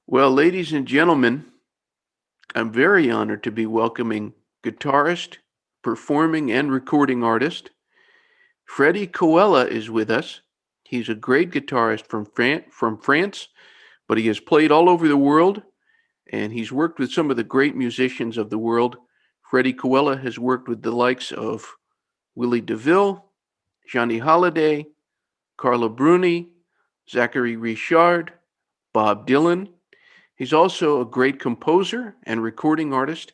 Well, ladies and gentlemen, I'm very honored to be welcoming guitarist, performing, and recording artist. Freddy Koella is with us. He's a great guitarist from France, but he has played all over the world, and he's worked with some of the great musicians of the world. Freddy Koella has worked with the likes of Willy DeVille, Johnny Hallyday, Carla Bruni, Zachary Richard, Bob Dylan. He's also a great composer and recording artist.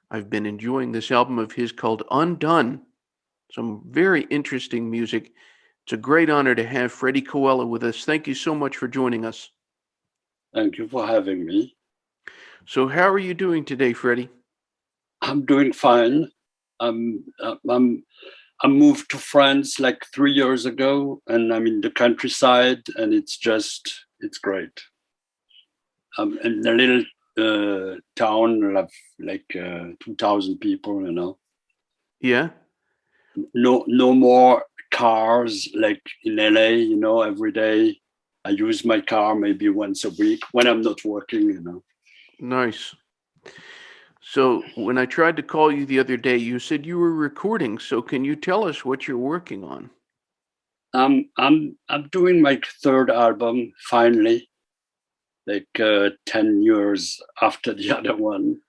I've been enjoying this album of his called Undone. Some very interesting music. It's a great honor to have Freddy Koella with us. Thank you so much for joining us. Thank you for having me. So, how are you doing today, Freddy? I'm doing fine. I'm I moved to France like 3 years ago, and I'm in the countryside, and it's great. I'm in a little town of like 2,000 people. Yeah. No more cars like in LA. Every day I use my car maybe once a week when I'm not working. Nice. So, when I tried to call you the other day, you said you were recording. So, can you tell us what you're working on? I'm doing my third album finally, like 10 years after the other one,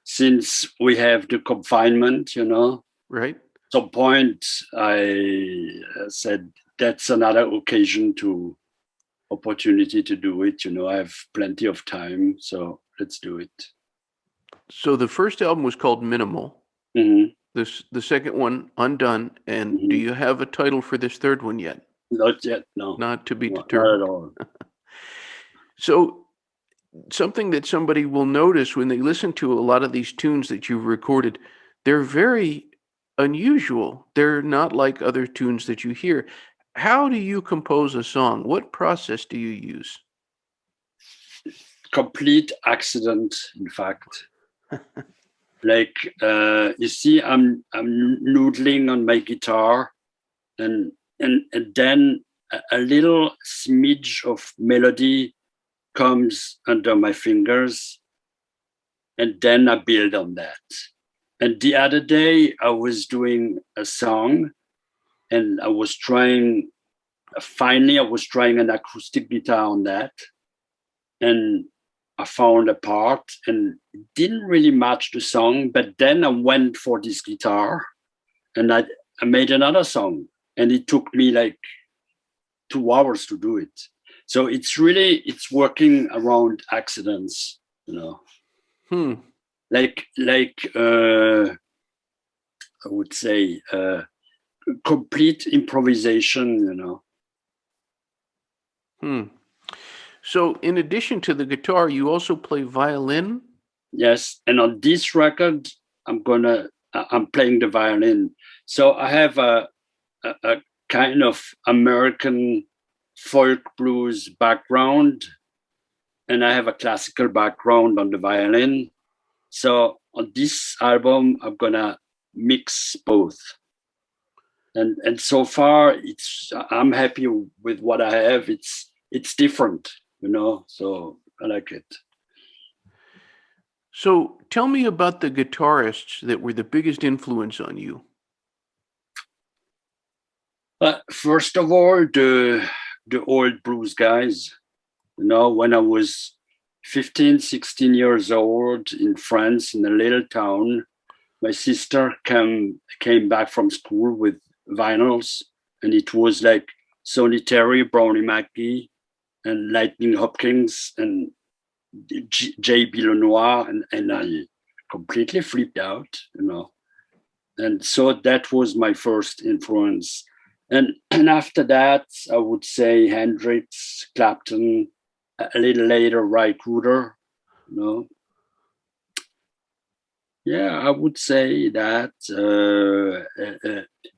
since we have the confinement. Right. At some point I said that's another opportunity to do it. I have plenty of time, so let's do it. So, the first album was called Minimal. Mm-hmm. The second one, Undone. And do Mm-hmm. you have a title for this third one yet? Not yet, no. Not to be Not determined. at all. So, something that somebody will notice when they listen to a lot of these tunes that you've recorded, they're very unusual. They're not like other tunes that you hear. How do you compose a song? What process do you use? Complete accident, in fact. Like you see, I'm noodling on my guitar, and then a little smidge of melody comes under my fingers, and then I build on that. And the other day I was doing a song, and I was trying an acoustic guitar on that, and I found a part, and it didn't really match the song. But then I went for this guitar, and I made another song, and it took me like 2 hours to do it. So it's working around accidents. Like I would say complete improvisation. So, in addition to the guitar, you also play violin? Yes, and on this record, I'm playing the violin. So I have a kind of American folk blues background, and I have a classical background on the violin. So on this album, I'm gonna mix both. And so far, I'm happy with what I have. It's different, so I like it. So, tell me about the guitarists that were the biggest influence on you. First of all, the old blues guys. When I was 15, 16 years old in France, in a little town, my sister came back from school with vinyls, and it was like Solitary, Brownie Mackie, and Lightning Hopkins, and J.B. Lenoir, and I completely flipped out, And so that was my first influence. And after that, I would say Hendrix, Clapton, a little later, Ry Cooder, Yeah, I would say that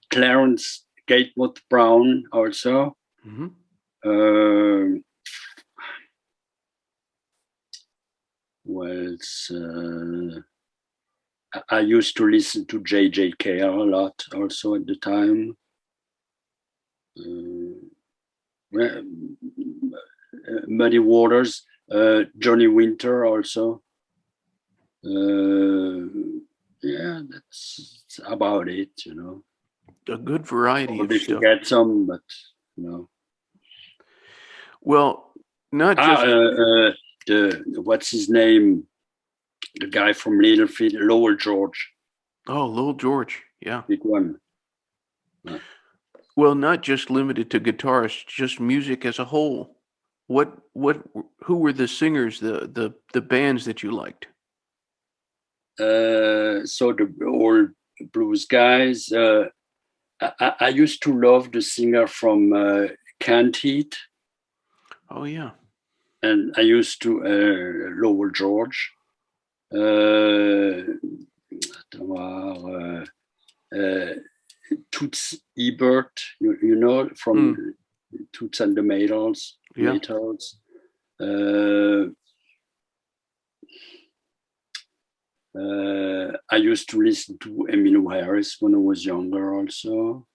Clarence Gatewood Brown also. Mm-hmm. I used to listen to J.J. Cale a lot also at the time. Muddy Waters. Johnny Winter also. Yeah, that's about it, you know. A good variety of Probably stuff. forget some, but you know. Well, not just What's his name? The guy from Littlefield, Lowell George, Little George, yeah. big one. Well, not just limited to guitarists, just music as a whole. Who were the singers, the bands that you liked? So the old blues guys. I used to love the singer from Canned Heat, Oh yeah. and I used to Lowell George. Toots Ebert, you know, from Toots and the Maytals. Yeah. I used to listen to Emmylou Harris when I was younger also.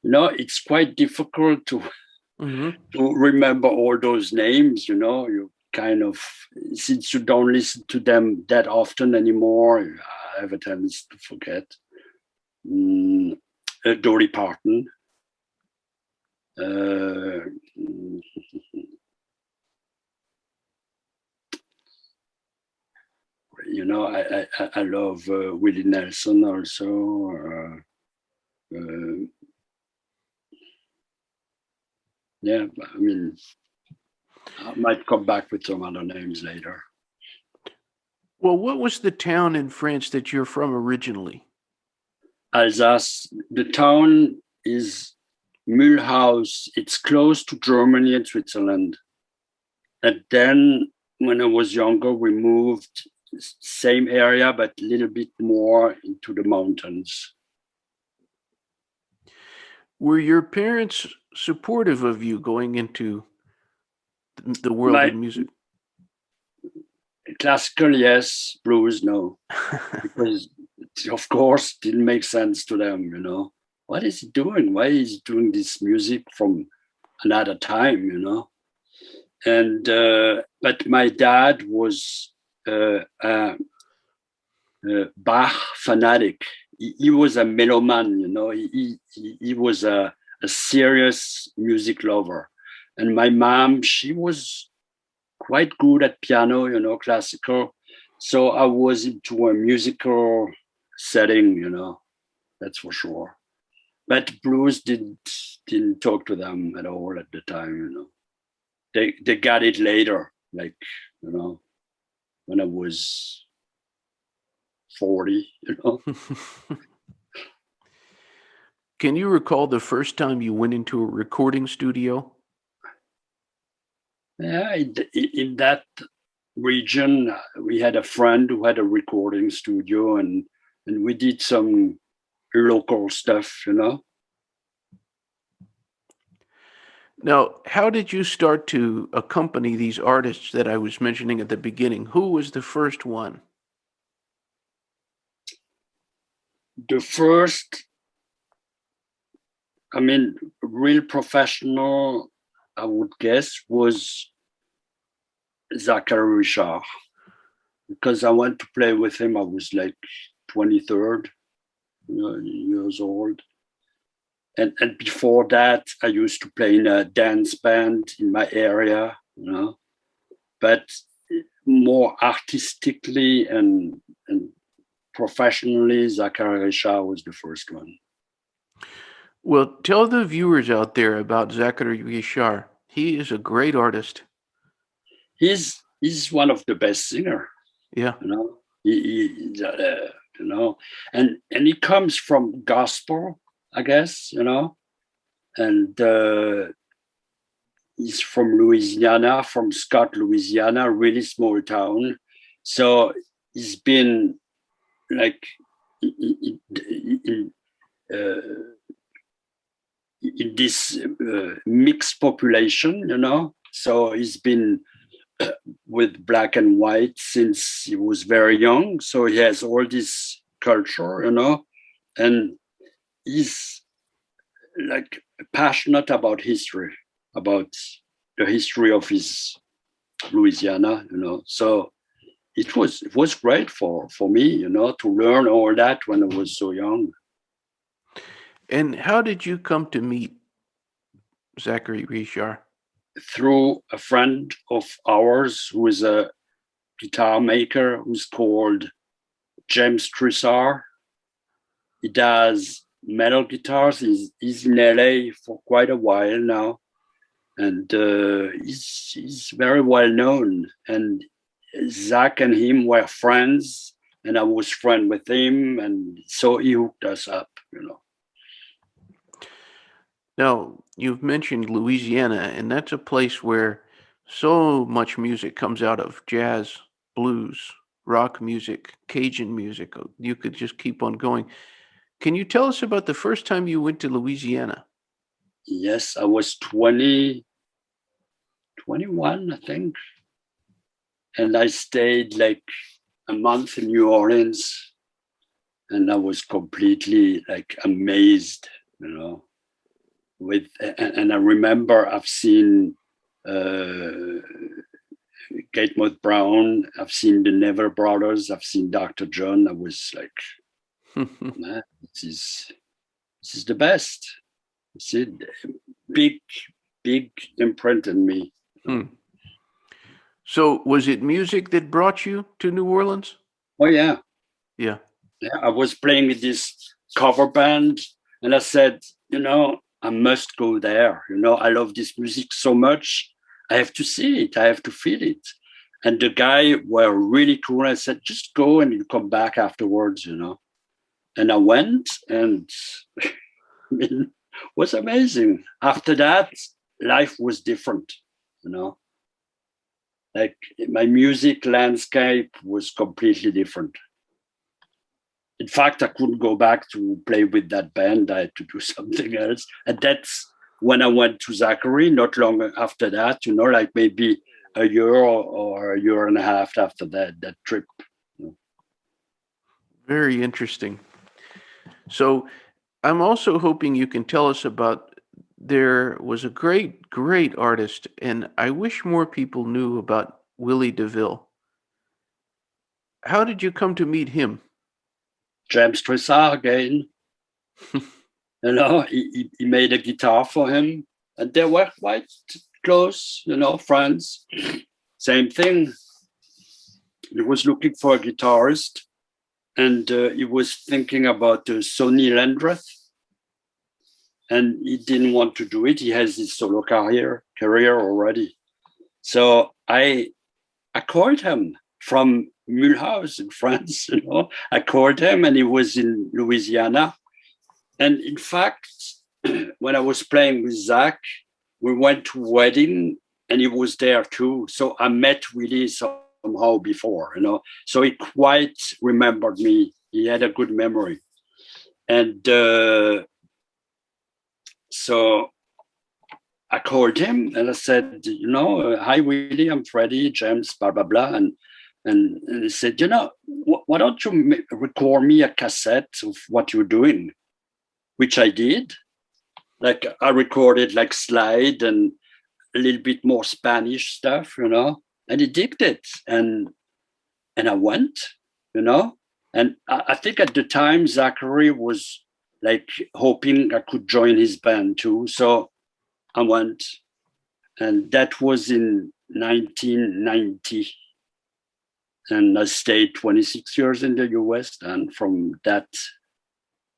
It's quite difficult to remember all those names, you know. You kind of, since you don't listen to them that often anymore, I have a tendency to forget. Dolly Parton. You know, I love Willie Nelson also. Yeah, I mean, I might come back with some other names later. Well, what was the town in France that you're from originally? Alsace. The town is Mühlhaus. It's close to Germany and Switzerland. And then when I was younger, we moved same area, but a little bit more into the mountains. Were your parents supportive of you going into the world of music? Classical, yes. Blues, no. Because, of course, it didn't make sense to them, you know. What is he doing? Why is he doing this music from another time, you know? And but my dad was Bach fanatic. He was a meloman, you know. He was a serious music lover. And my mom, she was quite good at piano, you know, classical. So I was into a musical setting, you know, that's for sure. But blues didn't talk to them at all at the time, you know. They got it later, like, you know, when I was 40, you know. Can you recall the first time you went into a recording studio? Yeah, in that region, we had a friend who had a recording studio, and we did some local stuff, you know. Now, how did you start to accompany these artists that I was mentioning at the beginning? Who was the first one? The first, I mean, real professional, I would guess, was Zachary Richard. Because I went to play with him, I was like 23rd years old. And before that, I used to play in a dance band in my area, you know. But more artistically and professionally, Zachary Richard was the first one. Well, tell the viewers out there about Zachary Richard. He is a great artist. He's one of the best singer. Yeah. You know, you know, and he comes from gospel, I guess, you know, and he's from Louisiana, from Scott, Louisiana, really small town. So he's been like in this mixed population, you know. So he's been with black and white since he was very young. So he has all this culture, you know, and he's like passionate about history, about the history of his Louisiana, So it was great for me, to learn all that when I was so young. And how did you come to meet Zachary Richard? Through a friend of ours who is a guitar maker who's called James Trissard. He does metal guitars. He's in LA for quite a while now. And he's very well known. And Zach and him were friends, and I was friend with him. And so he hooked us up, Now, you've mentioned Louisiana, and that's a place where so much music comes out of: jazz, blues, rock music, Cajun music. You could just keep on going. Can you tell us about the first time you went to Louisiana? Yes, I was 21, I think. And I stayed like a month in New Orleans, and I was completely like amazed, and I remember I've seen Gatemouth Brown, I've seen the Never Brothers, I've seen Dr. John. I was like, man, this is the best. It's a big imprint in me. So was it music that brought you to New Orleans? Oh yeah. Yeah. I was playing with this cover band, and I said, I must go there. I love this music so much. I have to see it. I have to feel it. And the guy were really cool. I said, just go and you come back afterwards, And I went, and it was amazing. After that, life was different, Like my music landscape was completely different. In fact, I couldn't go back to play with that band. I had to do something else. And that's when I went to Zachary, not long after that, like maybe a year or a year and a half after that trip. Very interesting. So I'm also hoping you can tell us about, there was a great, great artist, and I wish more people knew about Willy DeVille. How did you come to meet him? James Trissard again. He made a guitar for him, and they were quite close, friends. Same thing. He was looking for a guitarist, and he was thinking about Sonny Landreth, and he didn't want to do it. He has his solo career already. So I called him from Mulhouse in France. I called him, and he was in Louisiana. And in fact, when I was playing with Zach, we went to a wedding, and he was there too. So I met Willy somehow before, So he quite remembered me. He had a good memory. And so I called him, and I said, hi, Willy, I'm Freddy, James, blah, blah, blah. And he said, why don't you record me a cassette of what you're doing? Which I did. Like I recorded like slide and a little bit more Spanish stuff, and he digged it. And I went, and I think at the time Zachary was like hoping I could join his band too. So I went, and that was in 1990. And I stayed 26 years in the US, and from that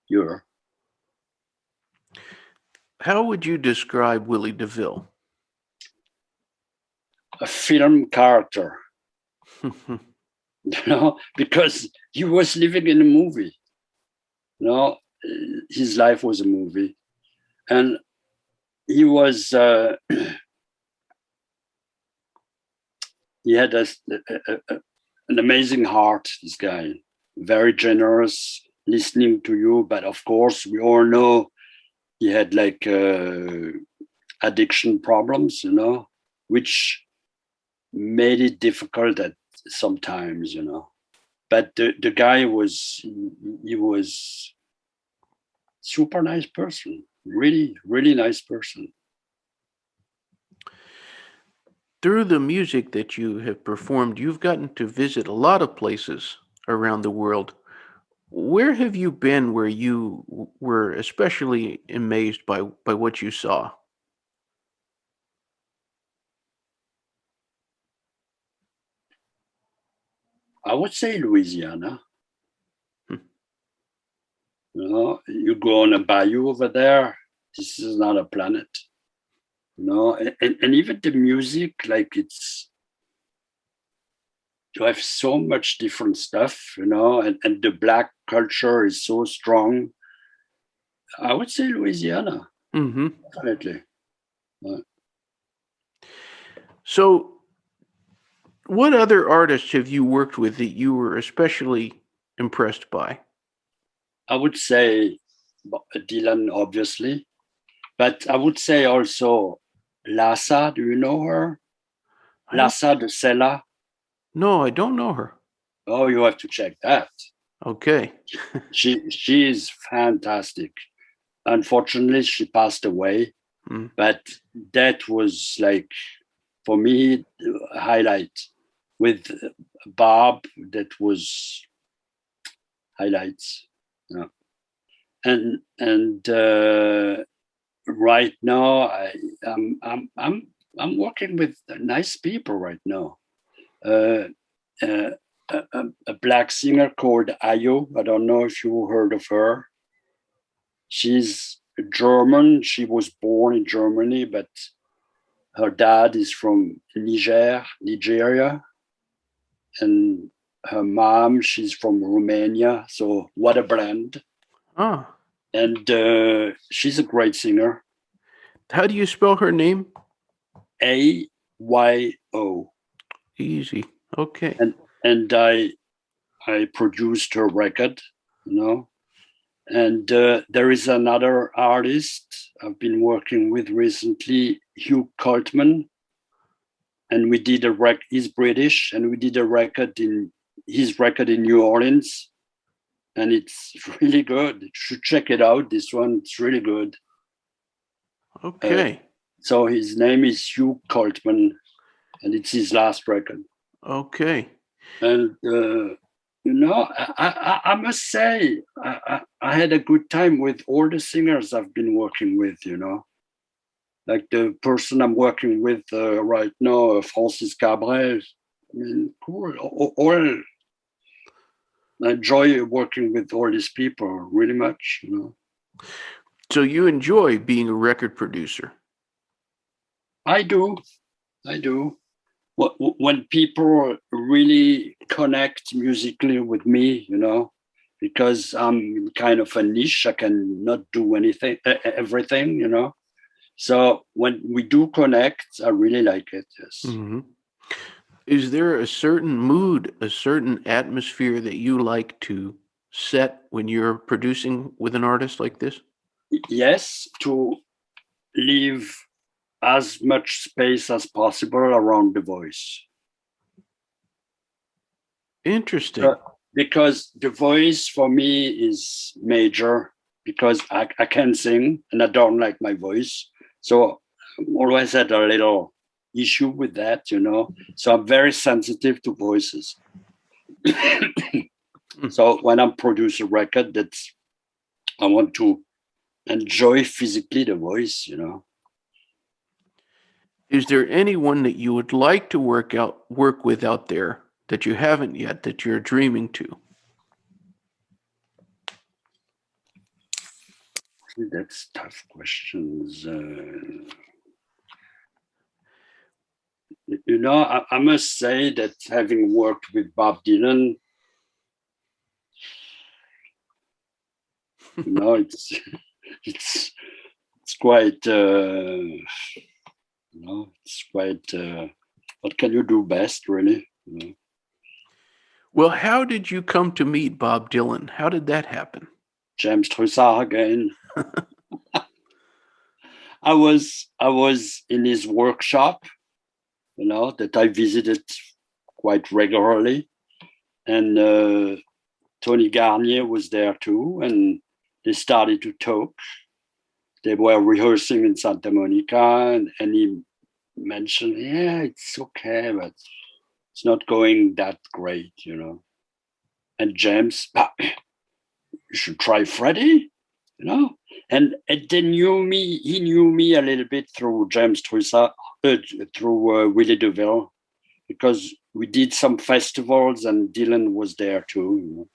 year. How would you describe Willy DeVille? A film character, because he was living in a movie. His life was a movie, and he was. He had an amazing heart. This guy, very generous, listening to you. But of course, we all know he had like addiction problems, which made it difficult at sometimes, But the guy was super nice person, really, really nice person. Through the music that you have performed, you've gotten to visit a lot of places around the world. Where have you been where you were especially amazed by what you saw? I would say Louisiana. Hmm. You know, you go on a bayou over there. This is not a planet. You know, and even the music, like you have so much different stuff, you know, and the black culture is so strong. I would say Louisiana, Mm-hmm. definitely. So, what other artists have you worked with that you were especially impressed by? I would say Dylan, obviously, but I would say also Lassa. Do you know her? I don't. Lassa de Sela. No, I don't know her. Oh, you have to check that. Okay. She is fantastic. Unfortunately, she passed away, Mm. but that was like for me a highlight. With Bob, that was highlights. Yeah. And right now I'm working with nice people right now. Uh, uh, a black singer called Ayọ. I don't know if you heard of her. She's German. She was born in Germany, but her dad is from Nigeria, and her mom, she's from Romania. So what a blend! Ah, And she's a great singer. how do you spell her name? Ayo. Easy. Okay. And I produced her record, you know. And there is another artist I've been working with recently, Hugh Coltman, and we did he's British, and we did a record in his record in New Orleans, and it's really good. You should check it out. This one, it's really good. Okay. So his name is Hugh Coltman, and it's his last record. Okay. And you know, I must say, I had a good time with all the singers I've been working with. You know, like the person I'm working with right now, Francis Cabrel. I mean, cool. All I enjoy working with all these people really much. You know, So you enjoy being a record producer? I do. I do. When people really connect musically with me, you know, because I'm kind of a niche, I can not do anything, everything, you know. So when we do connect, I really like it. Yes. Mm-hmm. Is there a certain mood, a certain atmosphere that you like to set when you're producing with an artist like this? Yes, to leave as much space as possible around the voice. Interesting. Because the voice for me is major because I can sing and I don't like my voice. So I'm always had a little issue with that, you know. So I'm very sensitive to voices. So when I produce a record, that's I want to enjoy physically the voice, you know. Is there anyone that you would like to work with out there that you haven't yet that you're dreaming to? That's tough questions. You know, I must say that having worked with Bob Dylan, you know, it's quite you know, it's quite what can you do best, really? You know? Well, how did you come to meet Bob Dylan? How did that happen? James Trussard again. I was in his workshop, you know, that I visited quite regularly, and Tony Garnier was there too, and they started to talk. They were rehearsing in Santa Monica, and he mention, yeah, it's okay, but it's not going that great, you know. And James, you should try Freddy, you know. And they knew me. He knew me a little bit through James Trissa, through Willy DeVille, because we did some festivals and Dylan was there too. You know?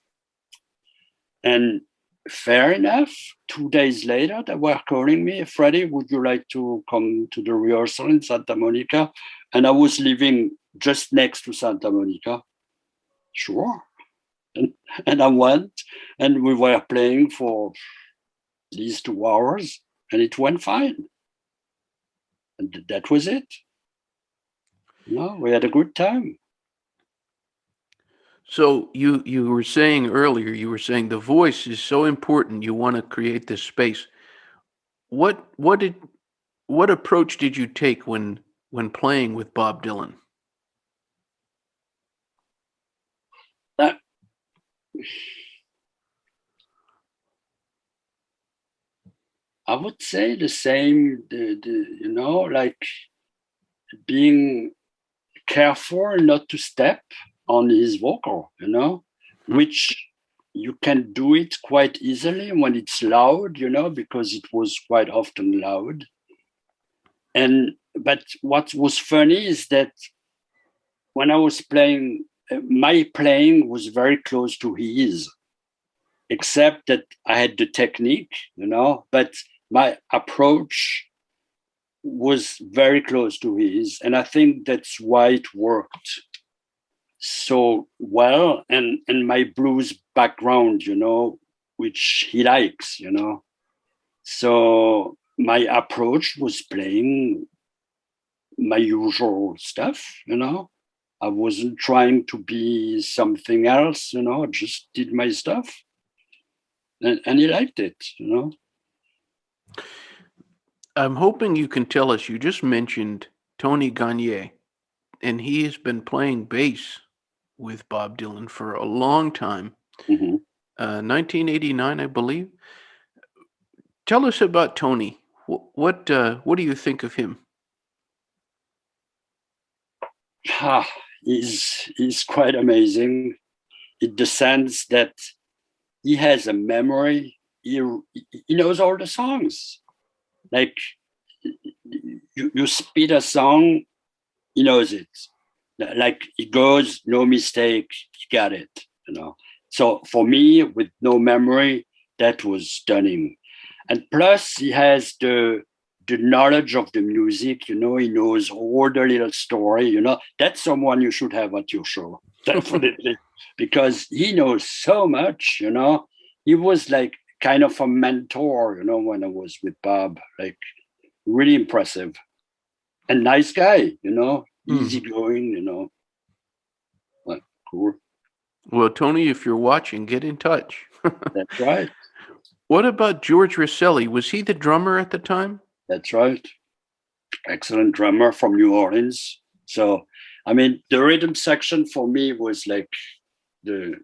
And fair enough, 2 days later, they were calling me, Freddy, would you like to come to the rehearsal in Santa Monica? And I was living just next to Santa Monica. Sure. And I went, and we were playing for at least 2 hours, and it went fine. And that was it. No, we had a good time. So you were saying earlier, you were saying the voice is so important. You want to create this space. What approach did you take when playing with Bob Dylan? That, I would say the same. You know, like being careful not to step on his vocal. You know, which you can do it quite easily when it's loud. You know, because it was quite often loud. But what was funny is that when I was playing, my playing was very close to his, except that I had the technique, you know, but my approach was very close to his. And I think that's why it worked so well. And my blues background, you know, which he likes, you know. So my approach was playing my usual stuff, you know. I wasn't trying to be something else, you know, I just did my stuff. And he liked it, you know. I'm hoping you can tell us, you just mentioned Tony Gagne, and he has been playing bass with Bob Dylan for a long time. Mm-hmm. 1989, I believe. Tell us about Tony. What do you think of him? He's quite amazing in the sense that he has a memory. He knows all the songs. Like you spit a song, he knows it. Like it goes, no mistake, he got it. You know. So for me, with no memory, that was stunning. And plus, he has the knowledge of the music. You know, he knows all the little story. You know, that's someone you should have at your show, definitely, because he knows so much. You know, he was like kind of a mentor. You know, when I was with Bob, like really impressive and nice guy. You know, easygoing. You know, like cool. Well, Tony, if you're watching, get in touch. That's right. What about George Rosselli? Was he the drummer at the time? That's right. Excellent drummer from New Orleans. So, I mean, the rhythm section for me was like the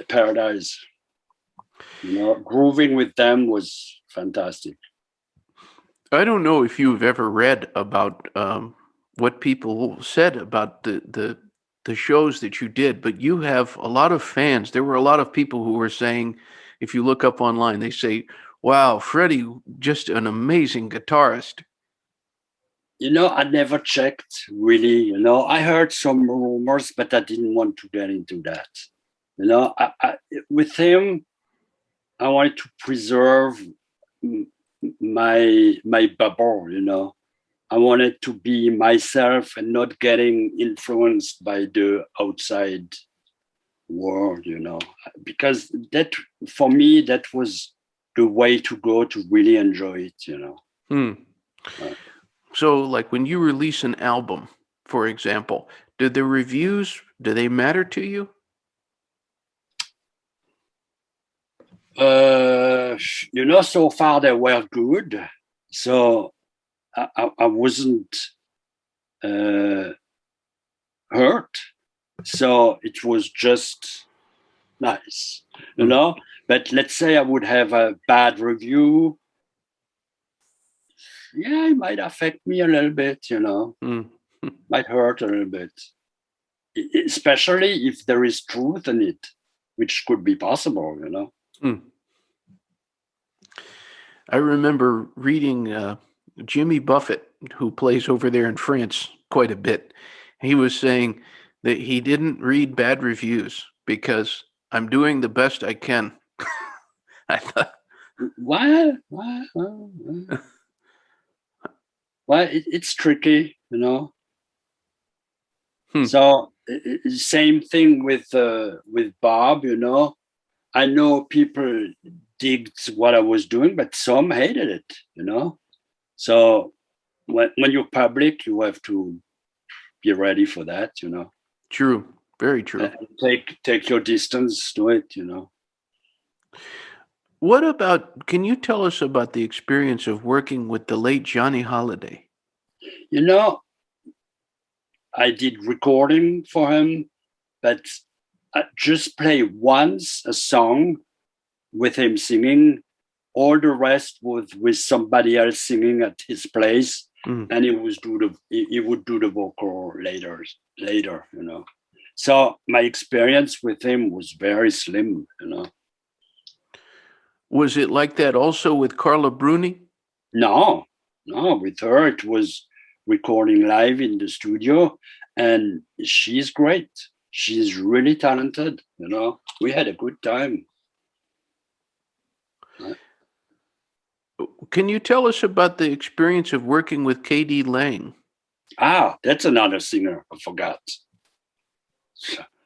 paradise. You know, grooving with them was fantastic. I don't know if you've ever read about what people said about the shows that you did, but you have a lot of fans. There were a lot of people who were saying, if you look up online, they say, "Wow, Freddie, just an amazing guitarist." You know, I never checked really. You know, I heard some rumors, but I didn't want to get into that. You know, with him, I wanted to preserve my bubble. You know, I wanted to be myself and not getting influenced by the outside world, you know, because that for me that was the way to go to really enjoy it, you know. So, like when you release an album, for example, do the reviews, do they matter to you? You know, so far they were good, so I wasn't hurt, so it was just nice, you know. But let's say I would have a bad review, yeah, it might affect me a little bit, Mm. might hurt a little bit, especially if there is truth in it, which could be possible. Mm. I remember reading Jimmy Buffett, who plays over there in France quite a bit. He was saying that he didn't read bad reviews because I'm doing the best I can. I thought, What? Well, it's tricky, hmm, So same thing with Bob, I know people digged what I was doing, but some hated it. So when you're public, you have to be ready for that. true, very true. And take your distance to it. What about, can you tell us about the experience of working with the late Johnny Hallyday? You know, I did recording for him, but I just play once a song with him singing. All the rest was with somebody else singing at his place, Mm. and he would do the vocal later. So my experience with him was very slim. Was it like that also with Carla Bruni? No, with her it was recording live in the studio, and she's great. She's really talented. We had a good time. Can you tell us about the experience of working with K.D. Lang? That's another singer I forgot.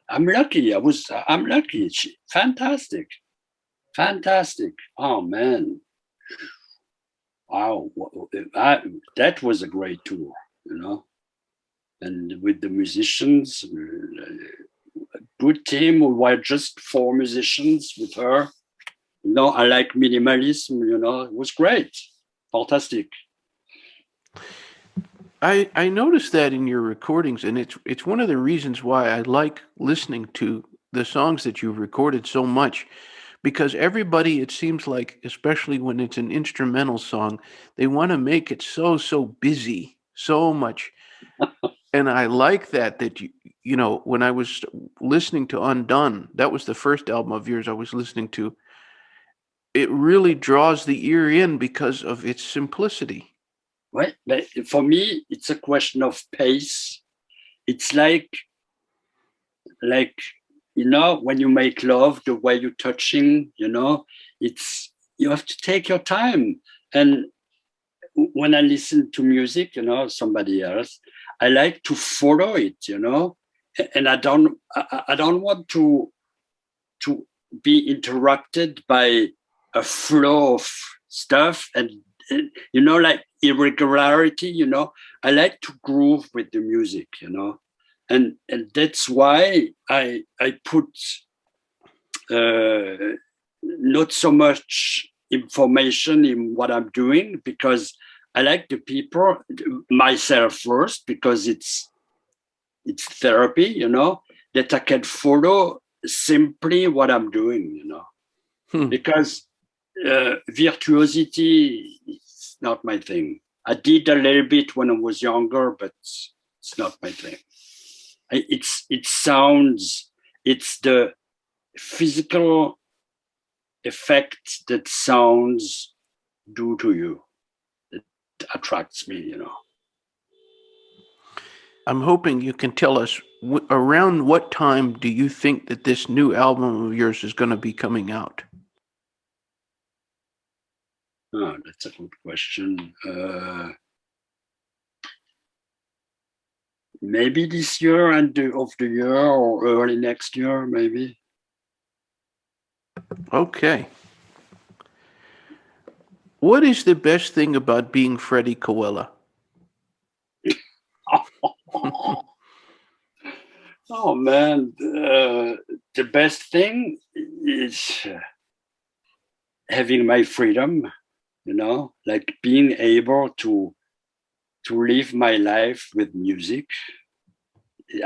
I'm lucky. I'm lucky. Fantastic. Oh man. Wow. That was a great tour. And with the musicians, a good team. We were just 4 musicians with her. I like minimalism, it was great. Fantastic. I noticed that in your recordings, and it's one of the reasons why I like listening to the songs that you've recorded so much, because everybody, it seems like, especially when it's an instrumental song, they want to make it so busy, so much. And I like that when I was listening to Undone, that was the first album of yours I was listening to. It really draws the ear in because of its simplicity. Well, but for me, it's a question of pace. It's like when you make love, the way you're touching, it's you have to take your time. And when I listen to music, somebody else, I like to follow it, and I don't want to be interrupted by a flow of stuff and like irregularity. I like to groove with the music, and that's why I put not so much information in what I'm doing, because I like the people, myself first, because it's therapy, that I can follow simply what I'm doing, because virtuosity is not my thing. I did a little bit when I was younger, but it's not my thing. It sounds, it's the physical effect that sounds do to you that attracts me. I'm hoping you can tell us around what time do you think that this new album of yours is going to be coming out? That's a good question. Maybe this year, end of the year, or early next year, maybe. Okay. What is the best thing about being Freddy Koella? Oh man, the best thing is having my freedom, like being able to live my life with music.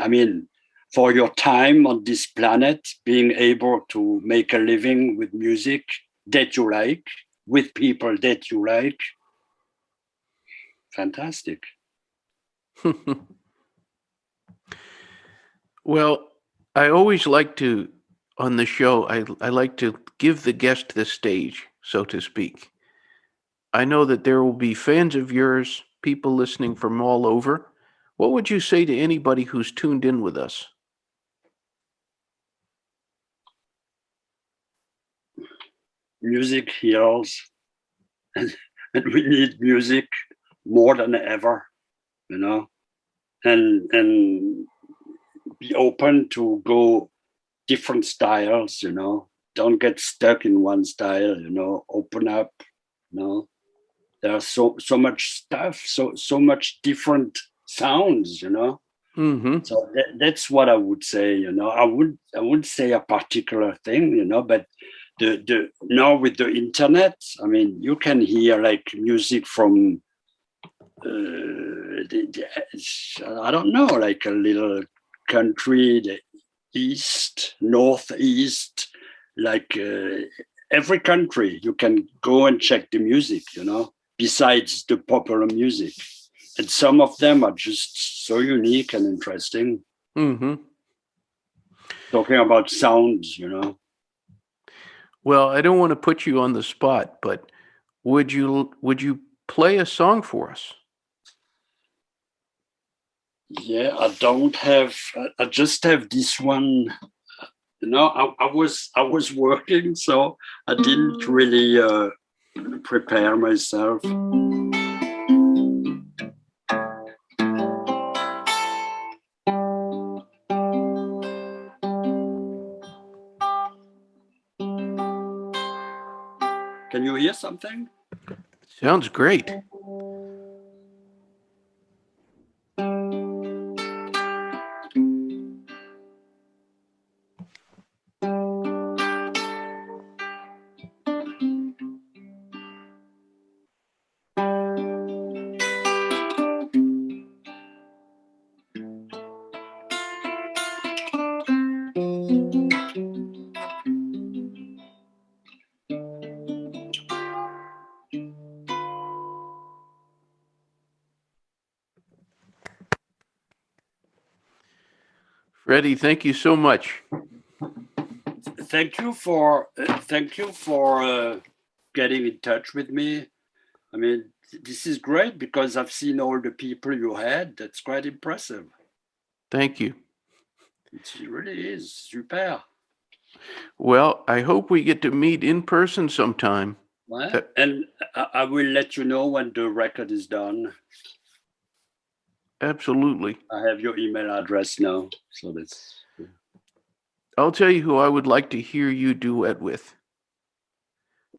I mean, for your time on this planet, being able to make a living with music that you like, with people that you like, fantastic. Well, I always like to, on the show, I like to give the guest the stage, so to speak. I know that there will be fans of yours, people listening from all over. What would you say to anybody who's tuned in with us? Music heals, and we need music more than ever, you know, and be open to go different styles, you know. Don't get stuck in one style, you know. Open up, you know. There's so much stuff, so much different sounds, you know. Mm-hmm. So that's what I would say, you know. I wouldn't say a particular thing, you know, but the now with the internet, I mean, you can hear like music from I don't know, like a little country, the east, northeast, like every country. You can go and check the music, you know, besides the popular music. And some of them are just so unique and interesting. Mm-hmm. Talking about sounds, you know. Well, I don't want to put you on the spot, but would you play a song for us? Yeah, I don't have. I just have this one. You know, I was working, so I didn't really prepare myself. Can you hear something? Sounds great. Freddy, thank you so much. Thank you for getting in touch with me. I mean, this is great because I've seen all the people you had. That's quite impressive. Thank you. It really is super. Well, I hope we get to meet in person sometime. Well, and I will let you know when the record is done. Absolutely. I have your email address now, so that's. I'll tell you who I would like to hear you duet with.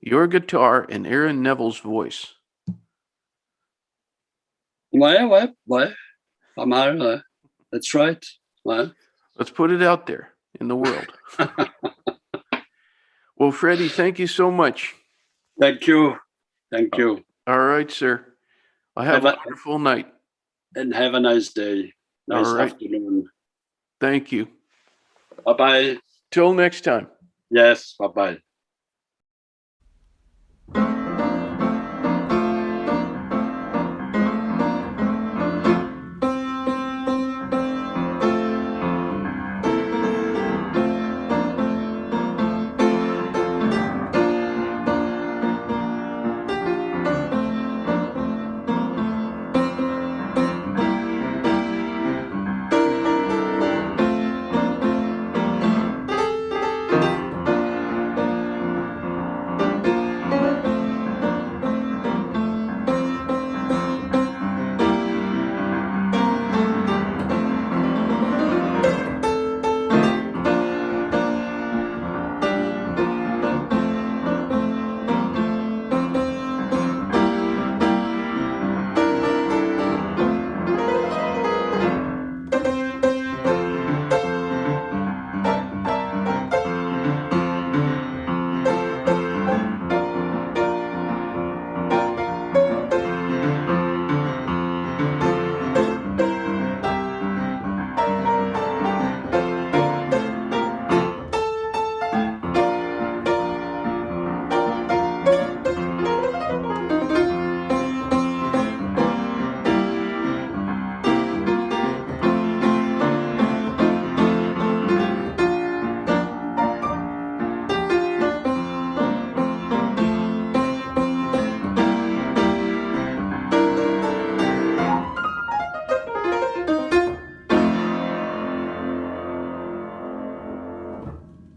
Your guitar and Aaron Neville's voice. Ouais, pas mal, ouais. That's right. Ouais. Let's put it out there in the world. Well, Freddy, thank you so much. Thank you. Thank you. All right, sir. I have a wonderful night. And have a nice day. Nice afternoon. Thank you. Bye-bye. Till next time. Yes, bye-bye.